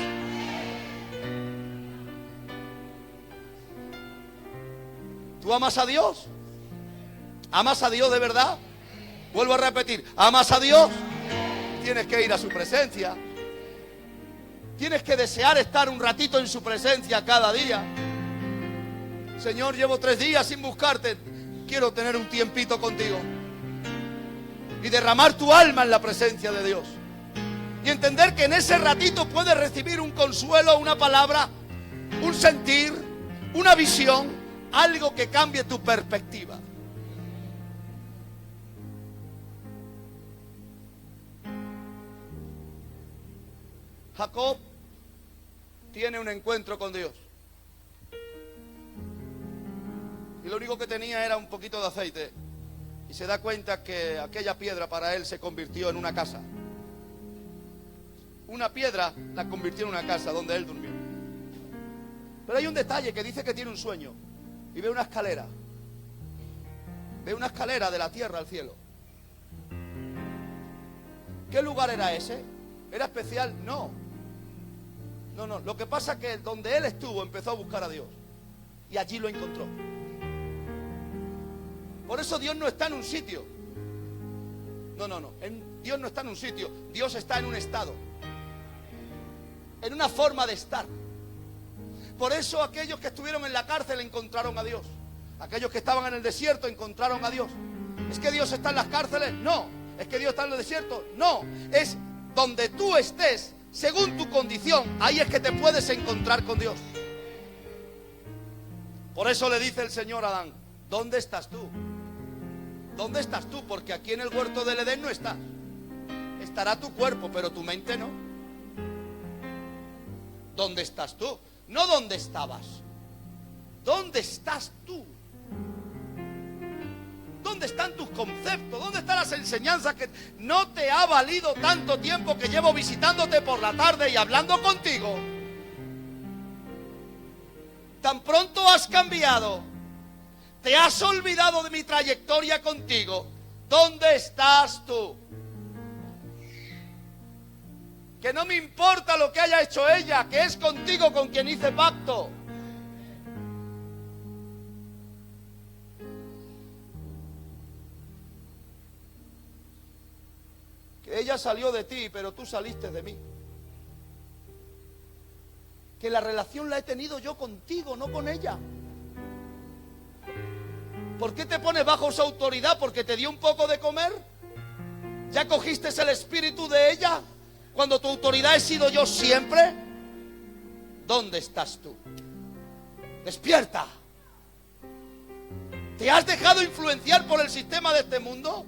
¿Tú amas a Dios? ¿Amas a Dios de verdad? Vuelvo a repetir, ¿amas a Dios? Tienes que ir a su presencia. Tienes que desear estar un ratito en su presencia cada día. Señor, llevo 3 días sin buscarte. Quiero tener un tiempito contigo y derramar tu alma en la presencia de Dios. Y entender que en ese ratito puedes recibir un consuelo, una palabra, un sentir, una visión, algo que cambie tu perspectiva. Jacob tiene un encuentro con Dios. Y lo único que tenía era un poquito de aceite. Y se da cuenta que aquella piedra para él se convirtió en una casa. Una piedra la convirtió en una casa donde él durmió. Pero hay un detalle, que dice que tiene un sueño. Y ve una escalera. Ve una escalera de la tierra al cielo. ¿Qué lugar era ese? ¿Era especial? No. No, lo que pasa es que donde él estuvo empezó a buscar a Dios. Y allí lo encontró. Por eso Dios no está en un sitio. No. Dios no está en un sitio. Dios está en un estado. En una forma de estar. Por eso aquellos que estuvieron en la cárcel encontraron a Dios. Aquellos que estaban en el desierto encontraron a Dios. ¿Es que Dios está en las cárceles? No. ¿Es que Dios está en el desierto? No. Es donde tú estés, según tu condición, ahí es que te puedes encontrar con Dios. Por eso le dice el Señor a Adán, ¿Dónde estás tú? ¿Dónde estás tú? Porque aquí en el huerto del Edén no estás. Estará tu cuerpo, pero tu mente no. ¿Dónde estás tú? No dónde estabas. ¿Dónde estás tú? ¿Dónde están tus conceptos? ¿Dónde están las enseñanzas que no te ha valido tanto tiempo que llevo visitándote por la tarde y hablando contigo? Tan pronto has cambiado, te has olvidado de mi trayectoria contigo. ¿Dónde estás tú? Que no me importa lo que haya hecho ella, que es contigo con quien hice pacto. Que ella salió de ti, pero tú saliste de mí. Que la relación la he tenido yo contigo, no con ella. ¿Por qué te pones bajo su autoridad? ¿Porque te dio un poco de comer? ¿Ya cogiste el espíritu de ella? Cuando tu autoridad he sido yo siempre. ¿Dónde estás tú? Despierta. ¿Te has dejado influenciar por el sistema de este mundo?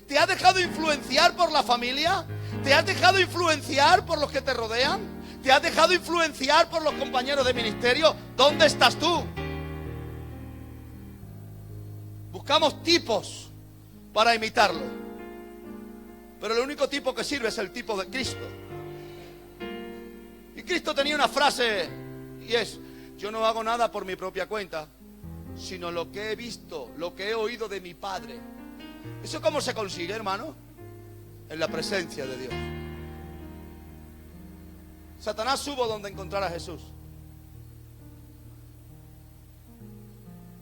¿Te has dejado influenciar por la familia? ¿Te has dejado influenciar por los que te rodean? ¿Te has dejado influenciar por los compañeros de ministerio? ¿Dónde estás tú? Buscamos tipos para imitarlo, pero el único tipo que sirve es el tipo de Cristo. Y Cristo tenía una frase, y es: yo no hago nada por mi propia cuenta, sino lo que he visto, lo que he oído de mi Padre. ¿Eso cómo se consigue, hermano? En la presencia de Dios. Satanás supo donde encontrar a Jesús.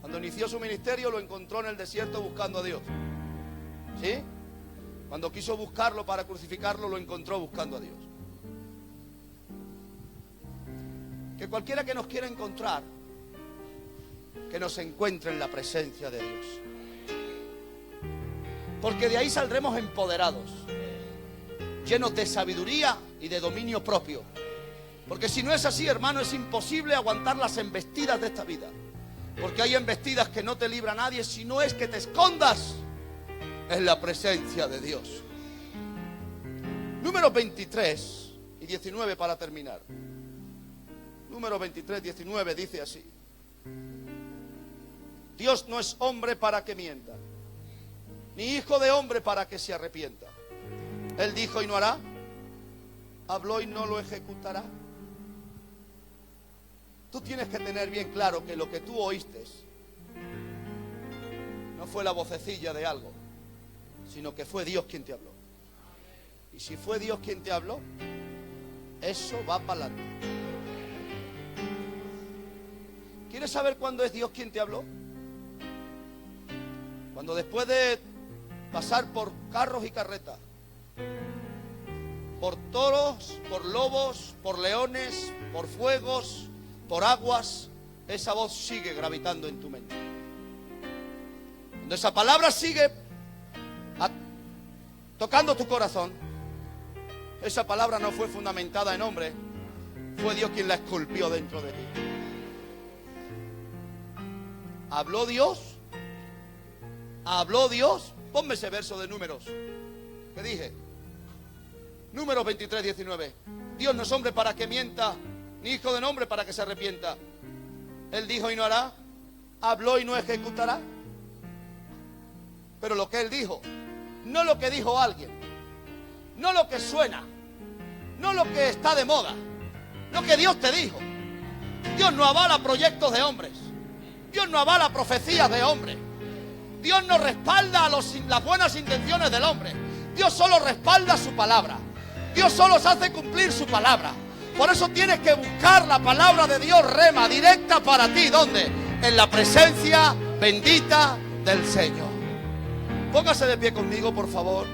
Cuando inició su ministerio lo encontró en el desierto buscando a Dios. ¿Sí? Cuando quiso buscarlo para crucificarlo lo encontró buscando a Dios. Que cualquiera que nos quiera encontrar, que nos encuentre en la presencia de Dios. Porque de ahí saldremos empoderados, llenos de sabiduría y de dominio propio. Porque si no es así, hermano, es imposible aguantar las embestidas de esta vida. Porque hay embestidas que no te libra nadie, si no es que te escondas en la presencia de Dios. Números 23 y 19 para terminar. Números 23, 19 dice así: Dios no es hombre para que mienta, ni hijo de hombre para que se arrepienta. Él dijo y no hará, habló y no lo ejecutará. Tú tienes que tener bien claro que lo que tú oíste no fue la vocecilla de algo, sino que fue Dios quien te habló. Y si fue Dios quien te habló, eso va para adelante. ¿Quieres saber cuándo es Dios quien te habló? Cuando después de pasar por carros y carretas, por toros, por lobos, por leones, por fuegos, por aguas, esa voz sigue gravitando en tu mente. Cuando esa palabra sigue tocando tu corazón, esa palabra no fue fundamentada en hombre, fue Dios quien la esculpió dentro de ti. ¿Habló Dios? ¿Habló Dios? Ponme ese verso de Números. ¿Qué dije? Números 23, 19. Dios no es hombre para que mienta, ni hijo de hombre para que se arrepienta. Él dijo y no hará, habló y no ejecutará. Pero lo que Él dijo, no lo que dijo alguien, no lo que suena, no lo que está de moda, lo que Dios te dijo. Dios no avala proyectos de hombres. Dios no avala profecías de hombres. Dios no respalda las buenas intenciones del hombre. Dios solo respalda su palabra. Dios solo se hace cumplir su palabra. Por eso tienes que buscar la palabra de Dios rema, directa para ti. ¿Dónde? En la presencia bendita del Señor. Póngase de pie conmigo, por favor.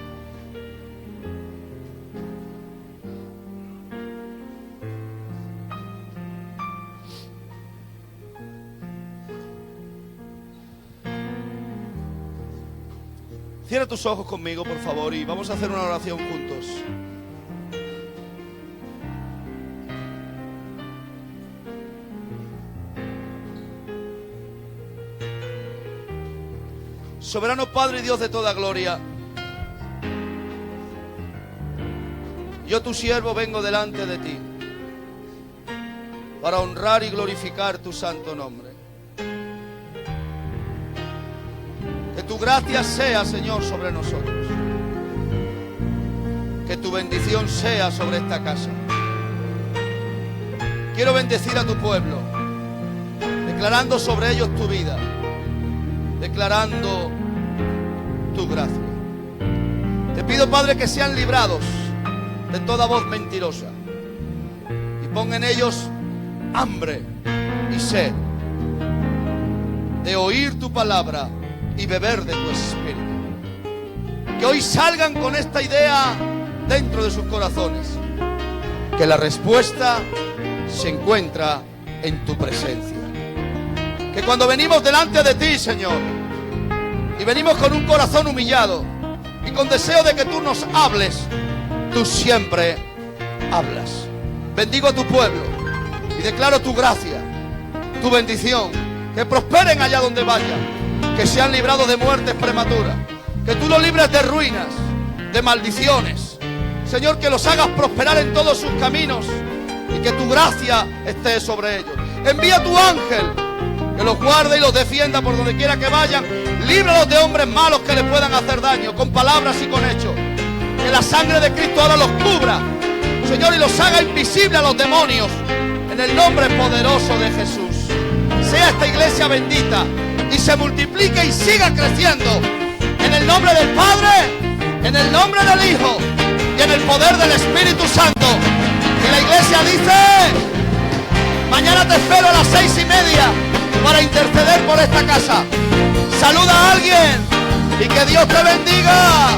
Cierra tus ojos conmigo, por favor, y vamos a hacer una oración juntos. Soberano Padre y Dios de toda gloria, yo tu siervo vengo delante de ti para honrar y glorificar tu santo nombre. Que tu gracia sea, Señor, sobre nosotros. Que tu bendición sea sobre esta casa. Quiero bendecir a tu pueblo, declarando sobre ellos tu vida, declarando tu gracia. Te pido, Padre, que sean librados de toda voz mentirosa y pon en ellos hambre y sed de oír tu palabra y beber de tu espíritu. Que hoy salgan con esta idea dentro de sus corazones, que la respuesta se encuentra en tu presencia. Que cuando venimos delante de ti, Señor, y venimos con un corazón humillado y con deseo de que tú nos hables, tú siempre hablas. Bendigo a tu pueblo y declaro tu gracia, tu bendición, que prosperen allá donde vayan, que sean librados de muertes prematuras, que tú los libres de ruinas, de maldiciones, Señor, que los hagas prosperar en todos sus caminos y que tu gracia esté sobre ellos. Envía tu ángel que los guarde y los defienda por donde quiera que vayan. Líbralos de hombres malos que les puedan hacer daño, con palabras y con hechos. Que la sangre de Cristo ahora los cubra, Señor, y los haga invisibles a los demonios, en el nombre poderoso de Jesús. Sea esta iglesia bendita y se multiplique y siga creciendo, en el nombre del Padre, en el nombre del Hijo y en el poder del Espíritu Santo. Y la iglesia dice: mañana te espero a las 6:30 para interceder por esta casa. Saluda a alguien y que Dios te bendiga.